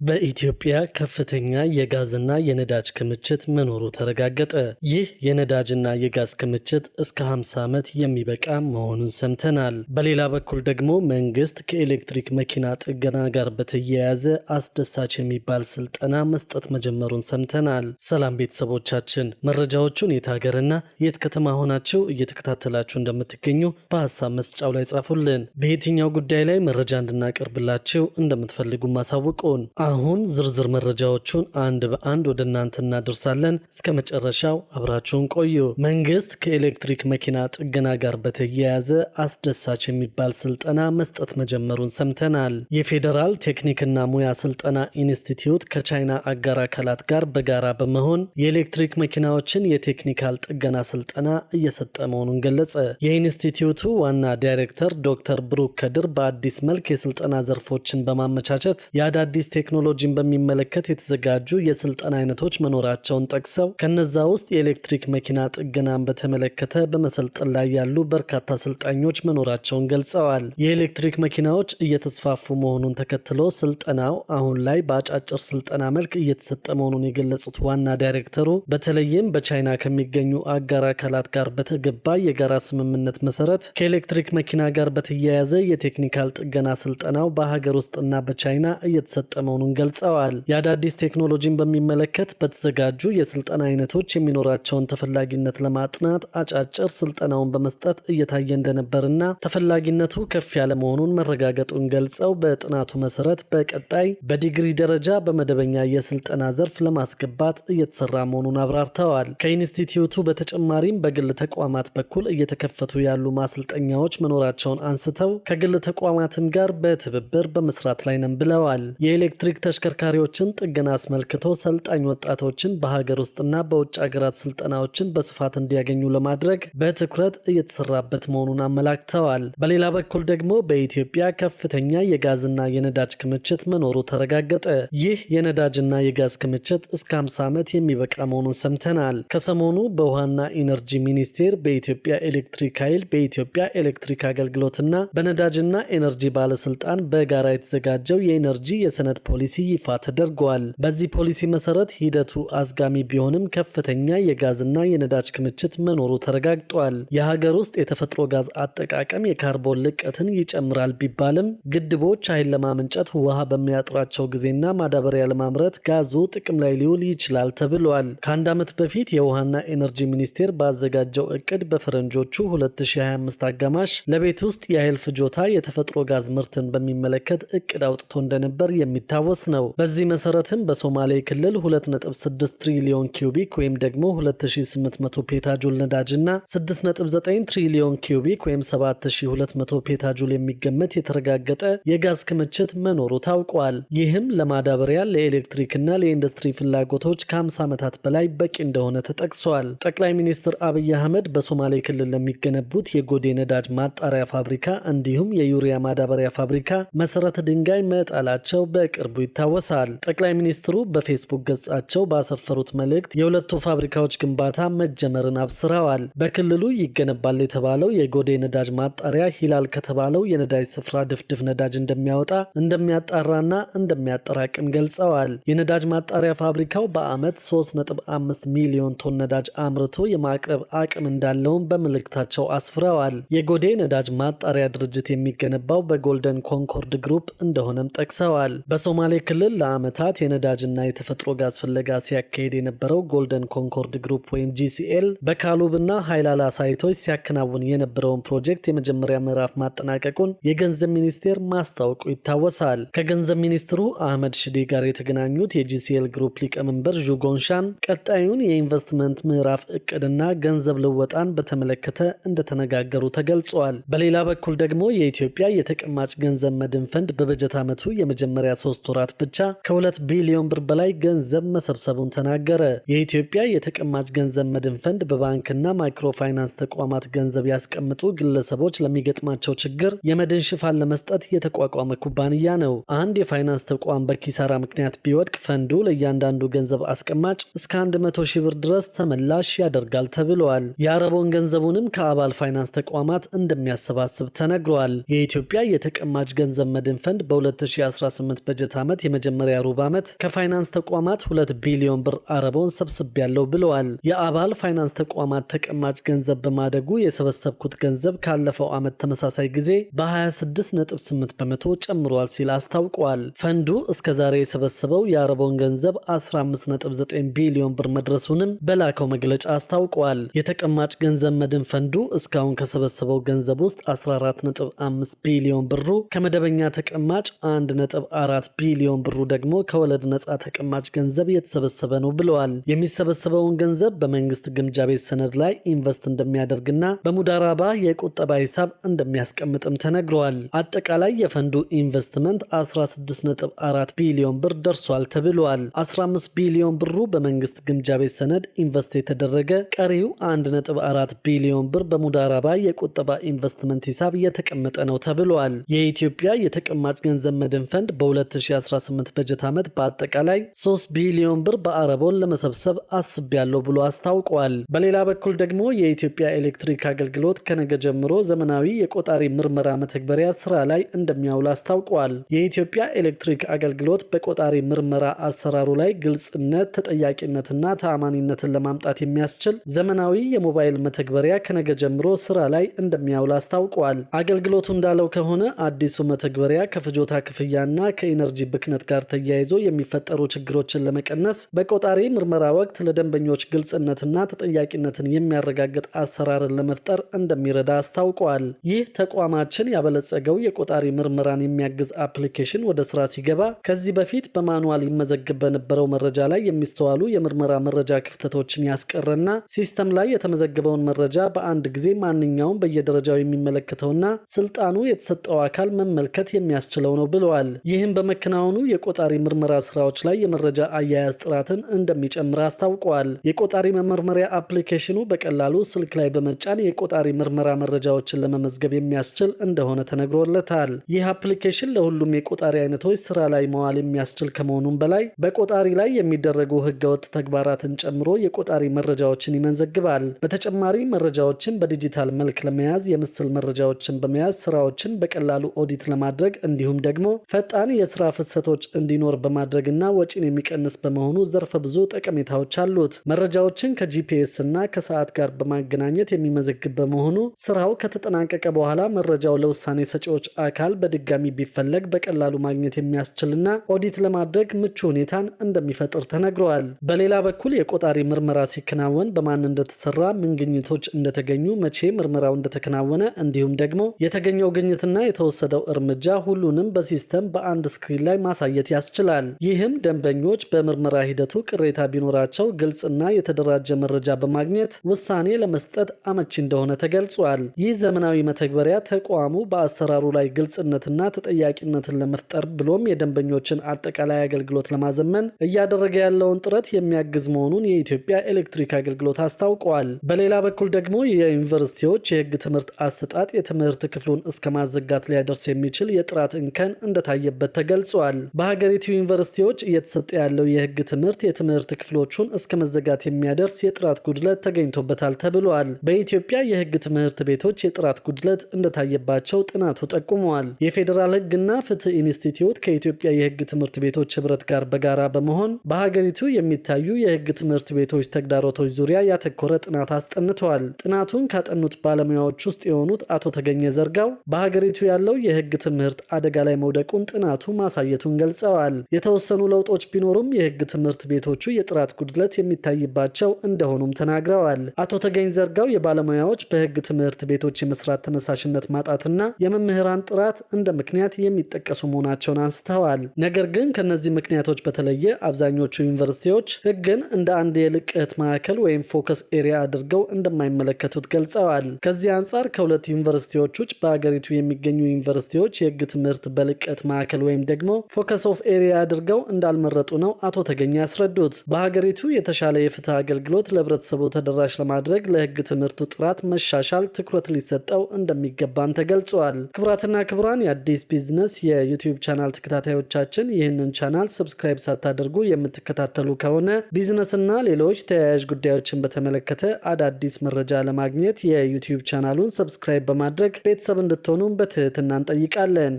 በኢትዮጵያ ከፍተኛ የጋዝና የነዳጅ ክምችት መኖሩ ተረጋገጠ። ይህ የነዳጅና የጋዝ ክምችት እስከ 50 ዓመት የሚበቃ መሆኑን ሰምተናል። በሌላ በኩል ደግሞ መንግስት ከኤሌክትሪክ መኪና ጥገና ጋር በተያያዘ አስደሳች የሚባል ስልጠና መስጠት መጀመሩን ሰምተናል። ሰላም ቤተሰቦቻችን፣ መረጃዎቹን የት ሀገርና የት ከተማ ሆናችሁ እየተከታተላችሁ እንደምትገኙ በሀሳብ መስጫው ላይ ጻፉልን። በየትኛው ጉዳይ ላይ መረጃ እንድናቀርብላችሁ እንደምትፈልጉ ማሳውቁን። አሁን ዝርዝር መረጃዎቹን አንድ በአንድ ወደ እናንተ እናደርሳለን። እስከ መጨረሻው አብራችሁን ቆዩ። መንግስት ከኤሌክትሪክ መኪና ጥገና ጋር በተያያዘ አስደሳች የሚባል ስልጠና መስጠት መጀመሩን ሰምተናል። የፌዴራል ቴክኒክና ሙያ ስልጠና ኢንስቲትዩት ከቻይና አጋር አካላት ጋር በጋራ በመሆን የኤሌክትሪክ መኪናዎችን የቴክኒካል ጥገና ስልጠና እየሰጠ መሆኑን ገለጸ። የኢንስቲትዩቱ ዋና ዳይሬክተር ዶክተር ብሩክ ከድር በአዲስ መልክ የስልጠና ዘርፎችን በማመቻቸት የአዳዲስ ቴክኖሎጂን በሚመለከት የተዘጋጁ የስልጠና አይነቶች መኖራቸውን ጠቅሰው ከነዛ ውስጥ የኤሌክትሪክ መኪና ጥገናን በተመለከተ በመሰልጠን ላይ ያሉ በርካታ ሰልጣኞች መኖራቸውን ገልጸዋል። የኤሌክትሪክ መኪናዎች እየተስፋፉ መሆኑን ተከትሎ ስልጠናው አሁን ላይ በአጫጭር ስልጠና መልክ እየተሰጠ መሆኑን የገለጹት ዋና ዳይሬክተሩ በተለይም በቻይና ከሚገኙ አጋር አካላት ጋር በተገባ የጋራ ስምምነት መሰረት ከኤሌክትሪክ መኪና ጋር በተያያዘ የቴክኒካል ጥገና ስልጠናው በሀገር ውስጥና በቻይና እየተሰጠ መሆኑን ገልጸዋል። የአዳዲስ ቴክኖሎጂን በሚመለከት በተዘጋጁ የስልጠና አይነቶች የሚኖራቸውን ተፈላጊነት ለማጥናት አጫጭር ስልጠናውን በመስጠት እየታየ እንደነበርና ተፈላጊነቱ ከፍ ያለ መሆኑን መረጋገጡን ገልጸው በጥናቱ መሰረት በቀጣይ በዲግሪ ደረጃ በመደበኛ የስልጠና ዘርፍ ለማስገባት እየተሰራ መሆኑን አብራርተዋል። ከኢንስቲትዩቱ በተጨማሪም በግል ተቋማት በኩል እየተከፈቱ ያሉ ማሰልጠኛዎች መኖራቸውን አንስተው ከግል ተቋማትም ጋር በትብብር በመስራት ላይ ነን ብለዋል። የኤሌክትሪክ ተሽከርካሪዎችን ጥገና አስመልክቶ ሰልጣኝ ወጣቶችን በሀገር ውስጥና በውጭ ሀገራት ስልጠናዎችን በስፋት እንዲያገኙ ለማድረግ በትኩረት እየተሰራበት መሆኑን አመላክተዋል። በሌላ በኩል ደግሞ በኢትዮጵያ ከፍተኛ የጋዝና የነዳጅ ክምችት መኖሩ ተረጋገጠ። ይህ የነዳጅና የጋዝ ክምችት እስከ 50 ዓመት የሚበቃ መሆኑን ሰምተናል። ከሰሞኑ በውሃና ኢነርጂ ሚኒስቴር፣ በኢትዮጵያ ኤሌክትሪክ ኃይል፣ በኢትዮጵያ ኤሌክትሪክ አገልግሎትና በነዳጅና ኤነርጂ ባለስልጣን በጋራ የተዘጋጀው የኢነርጂ የሰነድ ፖሊሲ ይፋ ተደርጓል። በዚህ ፖሊሲ መሰረት ሂደቱ አዝጋሚ ቢሆንም ከፍተኛ የጋዝና የነዳጅ ክምችት መኖሩ ተረጋግጧል። የሀገር ውስጥ የተፈጥሮ ጋዝ አጠቃቀም የካርቦን ልቀትን ይጨምራል ቢባልም ግድቦች ኃይል ለማመንጨት ውሃ በሚያጥራቸው ጊዜና ማዳበሪያ ለማምረት ጋዙ ጥቅም ላይ ሊውል ይችላል ተብሏል። ከአንድ ዓመት በፊት የውሃና ኤነርጂ ሚኒስቴር ባዘጋጀው እቅድ በፈረንጆቹ 2025 አጋማሽ ለቤት ውስጥ የኃይል ፍጆታ የተፈጥሮ ጋዝ ምርትን በሚመለከት እቅድ አውጥቶ እንደነበር የሚታወስ ነው። በዚህ መሰረትም በሶማሌ ክልል 2.6 ትሪሊዮን ኪዩቢክ ወይም ደግሞ 2800 ፔታጁል ነዳጅና 6.9 ትሪሊዮን ኪዩቢክ ወይም 7200 ፔታጁል የሚገመት የተረጋገጠ የጋዝ ክምችት መኖሩ ታውቋል። ይህም ለማዳበሪያ፣ ለኤሌክትሪክና ለኢንዱስትሪ ፍላጎቶች ከ50 ዓመታት በላይ በቂ እንደሆነ ተጠቅሷል። ጠቅላይ ሚኒስትር አብይ አህመድ በሶማሌ ክልል ለሚገነቡት የጎዴ ነዳጅ ማጣሪያ ፋብሪካ እንዲሁም የዩሪያ ማዳበሪያ ፋብሪካ መሰረተ ድንጋይ መጣላቸው በቅርቡ ይታወሳል። ጠቅላይ ሚኒስትሩ በፌስቡክ ገጻቸው ባሰፈሩት መልእክት የሁለቱ ፋብሪካዎች ግንባታ መጀመርን አብስረዋል። በክልሉ ይገነባል የተባለው የጎዴ ነዳጅ ማጣሪያ ሂላል ከተባለው የነዳጅ ስፍራ ድፍድፍ ነዳጅ እንደሚያወጣ፣ እንደሚያጣራና እንደሚያጠራቅም ገልጸዋል። የነዳጅ ማጣሪያ ፋብሪካው በዓመት 3.5 ሚሊዮን ቶን ነዳጅ አምርቶ የማቅረብ አቅም እንዳለውም በመልእክታቸው አስፍረዋል። የጎዴ ነዳጅ ማጣሪያ ድርጅት የሚገነባው በጎልደን ኮንኮርድ ግሩፕ እንደሆነም ጠቅሰዋል። በሶማሌ ክልል ለዓመታት የነዳጅና የተፈጥሮ ጋዝ ፍለጋ ሲያካሄድ የነበረው ጎልደን ኮንኮርድ ግሩፕ ወይም ጂሲኤል በካሉብና ሃይላላ ሳይቶች ሲያከናውን የነበረውን ፕሮጀክት የመጀመሪያ ምዕራፍ ማጠናቀቁን የገንዘብ ሚኒስቴር ማስታወቁ ይታወሳል። ከገንዘብ ሚኒስትሩ አህመድ ሽዴ ጋር የተገናኙት የጂሲኤል ግሩፕ ሊቀመንበር ዡጎንሻን ቀጣዩን የኢንቨስትመንት ምዕራፍ እቅድና ገንዘብ ልወጣን በተመለከተ እንደተነጋገሩ ተገልጿል። በሌላ በኩል ደግሞ የኢትዮጵያ የተቀማጭ ገንዘብ መድን ፈንድ በበጀት ዓመቱ የመጀመሪያ 3 ወራት ብቻ ከ2 ቢሊዮን ብር በላይ ገንዘብ መሰብሰቡን ተናገረ። የኢትዮጵያ የተቀማጭ ገንዘብ መድን ፈንድ በባንክና ማይክሮፋይናንስ ተቋማት ገንዘብ ያስቀምጡ ግለሰቦች ለሚገጥማቸው ችግር የመድን ሽፋን ለመስጠት የተቋቋመ ኩባንያ ነው። አንድ የፋይናንስ ተቋም በኪሳራ ምክንያት ቢወድቅ ፈንዱ ለእያንዳንዱ ገንዘብ አስቀማጭ እስከ 100 ሺህ ብር ድረስ ተመላሽ ያደርጋል ተብሏል። የአረቦን ገንዘቡንም ከአባል ፋይናንስ ተቋማት እንደሚያሰባስብ ተነግሯል። የኢትዮጵያ የተቀማጭ ገንዘብ መድን ፈንድ በ2018 በጀት ዓመት ዓመት የመጀመሪያ ሩብ ዓመት ከፋይናንስ ተቋማት 2 ቢሊዮን ብር አረቦን ሰብስቤያለሁ ብለዋል። የአባል ፋይናንስ ተቋማት ተቀማጭ ገንዘብ በማደጉ የሰበሰብኩት ገንዘብ ካለፈው ዓመት ተመሳሳይ ጊዜ በ26.8 በመቶ ጨምሯል ሲል አስታውቋል። ፈንዱ እስከዛሬ የሰበሰበው የአረቦን ገንዘብ 15.9 ቢሊዮን ብር መድረሱንም በላከው መግለጫ አስታውቋል። የተቀማጭ ገንዘብ መድን ፈንዱ እስካሁን ከሰበሰበው ገንዘብ ውስጥ 14.5 ቢሊዮን ብሩ ከመደበኛ ተቀማጭ፣ 1.4 ቢሊዮን ብሩ ደግሞ ከወለድ ነጻ ተቀማጭ ገንዘብ የተሰበሰበ ነው ብለዋል። የሚሰበሰበውን ገንዘብ በመንግስት ግምጃ ቤት ሰነድ ላይ ኢንቨስት እንደሚያደርግና በሙዳራባ የቁጠባ ሂሳብ እንደሚያስቀምጥም ተነግሯል። አጠቃላይ የፈንዱ ኢንቨስትመንት 16.4 ቢሊዮን ብር ደርሷል ተብሏል። 15 ቢሊዮን ብሩ በመንግስት ግምጃ ቤት ሰነድ ኢንቨስት የተደረገ፣ ቀሪው 1.4 ቢሊዮን ብር በሙዳራባ የቁጠባ ኢንቨስትመንት ሂሳብ እየተቀመጠ ነው ተብሏል። የኢትዮጵያ የተቀማጭ ገንዘብ መድን ፈንድ በ2018 በጀት ዓመት በአጠቃላይ 3 ቢሊዮን ብር በአረቦን ለመሰብሰብ አስቤያለሁ ብሎ አስታውቋል። በሌላ በኩል ደግሞ የኢትዮጵያ ኤሌክትሪክ አገልግሎት ከነገ ጀምሮ ዘመናዊ የቆጣሪ ምርመራ መተግበሪያ ስራ ላይ እንደሚያውል አስታውቋል። የኢትዮጵያ ኤሌክትሪክ አገልግሎት በቆጣሪ ምርመራ አሰራሩ ላይ ግልጽነት፣ ተጠያቂነትና ተአማኒነትን ለማምጣት የሚያስችል ዘመናዊ የሞባይል መተግበሪያ ከነገ ጀምሮ ስራ ላይ እንደሚያውል አስታውቋል። አገልግሎቱ እንዳለው ከሆነ አዲሱ መተግበሪያ ከፍጆታ ክፍያና ከኢነርጂ ብክነት ጋር ተያይዞ የሚፈጠሩ ችግሮችን ለመቀነስ በቆጣሪ ምርመራ ወቅት ለደንበኞች ግልጽነትና ተጠያቂነትን የሚያረጋግጥ አሰራርን ለመፍጠር እንደሚረዳ አስታውቋል። ይህ ተቋማችን ያበለጸገው የቆጣሪ ምርመራን የሚያግዝ አፕሊኬሽን ወደ ስራ ሲገባ ከዚህ በፊት በማኑዋል ይመዘግብ በነበረው መረጃ ላይ የሚስተዋሉ የምርመራ መረጃ ክፍተቶችን ያስቀረና ሲስተም ላይ የተመዘገበውን መረጃ በአንድ ጊዜ ማንኛውም በየደረጃው የሚመለከተውና ስልጣኑ የተሰጠው አካል መመልከት የሚያስችለው ነው ብለዋል። ይህም በመከናወኑ የቆጣሪ ምርመራ ስራዎች ላይ የመረጃ አያያዝ ጥራትን እንደሚጨምር አስታውቀዋል። የቆጣሪ መመርመሪያ አፕሊኬሽኑ በቀላሉ ስልክ ላይ በመጫን የቆጣሪ ምርመራ መረጃዎችን ለመመዝገብ የሚያስችል እንደሆነ ተነግሮለታል። ይህ አፕሊኬሽን ለሁሉም የቆጣሪ አይነቶች ስራ ላይ መዋል የሚያስችል ከመሆኑም በላይ በቆጣሪ ላይ የሚደረጉ ህገወጥ ተግባራትን ጨምሮ የቆጣሪ መረጃዎችን ይመዘግባል። በተጨማሪ መረጃዎችን በዲጂታል መልክ ለመያዝ የምስል መረጃዎችን በመያዝ ስራዎችን በቀላሉ ኦዲት ለማድረግ እንዲሁም ደግሞ ፈጣን የስራ ፍሰቶች እንዲኖር በማድረግና ወጪን የሚቀንስ በመሆኑ ዘርፈ ብዙ ጠቀሜታዎች አሉት። መረጃዎችን ከጂፒኤስ እና ከሰዓት ጋር በማገናኘት የሚመዘግብ በመሆኑ ስራው ከተጠናቀቀ በኋላ መረጃው ለውሳኔ ሰጪዎች አካል በድጋሚ ቢፈለግ በቀላሉ ማግኘት የሚያስችልና ኦዲት ለማድረግ ምቹ ሁኔታን እንደሚፈጥር ተነግረዋል። በሌላ በኩል የቆጣሪ ምርመራ ሲከናወን በማን እንደተሰራ፣ ምን ግኝቶች እንደተገኙ፣ መቼ ምርመራው እንደተከናወነ እንዲሁም ደግሞ የተገኘው ግኝትና የተወሰደው እርምጃ ሁሉንም በሲስተም በአንድ ስክሪን ላይ ማሳየት ያስችላል። ይህም ደንበኞች በምርመራ ሂደቱ ቅሬታ ቢኖራቸው ግልጽና የተደራጀ መረጃ በማግኘት ውሳኔ ለመስጠት አመቺ እንደሆነ ተገልጿል። ይህ ዘመናዊ መተግበሪያ ተቋሙ በአሰራሩ ላይ ግልጽነትና ተጠያቂነትን ለመፍጠር ብሎም የደንበኞችን አጠቃላይ አገልግሎት ለማዘመን እያደረገ ያለውን ጥረት የሚያግዝ መሆኑን የኢትዮጵያ ኤሌክትሪክ አገልግሎት አስታውቀዋል። በሌላ በኩል ደግሞ የዩኒቨርሲቲዎች የህግ ትምህርት አሰጣጥ የትምህርት ክፍሉን እስከ ማዘጋት ሊያደርስ የሚችል የጥራት እንከን እንደታየበት ተገልጿል። በሀገሪቱ ዩኒቨርሲቲዎች እየተሰጠ ያለው የህግ ትምህርት የትምህርት ክፍሎቹን እስከ መዘጋት የሚያደርስ የጥራት ጉድለት ተገኝቶበታል ተብሏል። በኢትዮጵያ የህግ ትምህርት ቤቶች የጥራት ጉድለት እንደታየባቸው ጥናቱ ጠቁመዋል። የፌዴራል ህግና ፍትህ ኢንስቲትዩት ከኢትዮጵያ የህግ ትምህርት ቤቶች ህብረት ጋር በጋራ በመሆን በሀገሪቱ የሚታዩ የህግ ትምህርት ቤቶች ተግዳሮቶች ዙሪያ ያተኮረ ጥናት አስጠንተዋል። ጥናቱን ካጠኑት ባለሙያዎች ውስጥ የሆኑት አቶ ተገኘ ዘርጋው በሀገሪቱ ያለው የህግ ትምህርት አደጋ ላይ መውደቁን ጥናቱ ማሳየቱን ገልጸዋል። የተወሰኑ ለውጦች ቢኖሩም የህግ ትምህርት ቤቶቹ የጥራት ጉድለት የሚታይባቸው እንደሆኑም ተናግረዋል። አቶ ተገኘ ዘርጋው የባለሙያዎች በህግ ትምህርት ቤቶች የመስራት ተነሳሽነት ማጣትና የመምህራን ጥራት እንደ ምክንያት የሚጠቀሱ መሆናቸውን አንስተዋል። ነገር ግን ከነዚህ ምክንያቶች በተለየ አብዛኞቹ ዩኒቨርሲቲዎች ህግን እንደ አንድ የልቀት ማዕከል ወይም ፎከስ ኤሪያ አድርገው እንደማይመለከቱት ገልጸዋል። ከዚህ አንጻር ከሁለት ዩኒቨርሲቲዎች ውጭ በሀገሪቱ የሚገኙ ዩኒቨርሲቲዎች የህግ ትምህርት በልቀት ማዕከል ወይም ደግሞ ፎከስ ኦፍ ኤሪያ አድርገው እንዳልመረጡ ነው አቶ ተገኘ ያስረዱት። በሀገሪቱ የተሻለ የፍትህ አገልግሎት ለህብረተሰቡ ተደራሽ ለማድረግ ለህግ ትምህርቱ ጥራት መሻሻል ትኩረት ሊሰጠው እንደሚገባን ተገልጿል። ክቡራትና ክቡራን የአዲስ ቢዝነስ የዩቲዩብ ቻናል ተከታታዮቻችን ይህንን ቻናል ሰብስክራይብ ሳታደርጉ የምትከታተሉ ከሆነ ቢዝነስና ሌሎች ተያያዥ ጉዳዮችን በተመለከተ አዳዲስ መረጃ ለማግኘት የዩቲዩብ ቻናሉን ሰብስክራይብ በማድረግ ቤተሰብ እንድትሆኑ በትህትና እንጠይቃለን።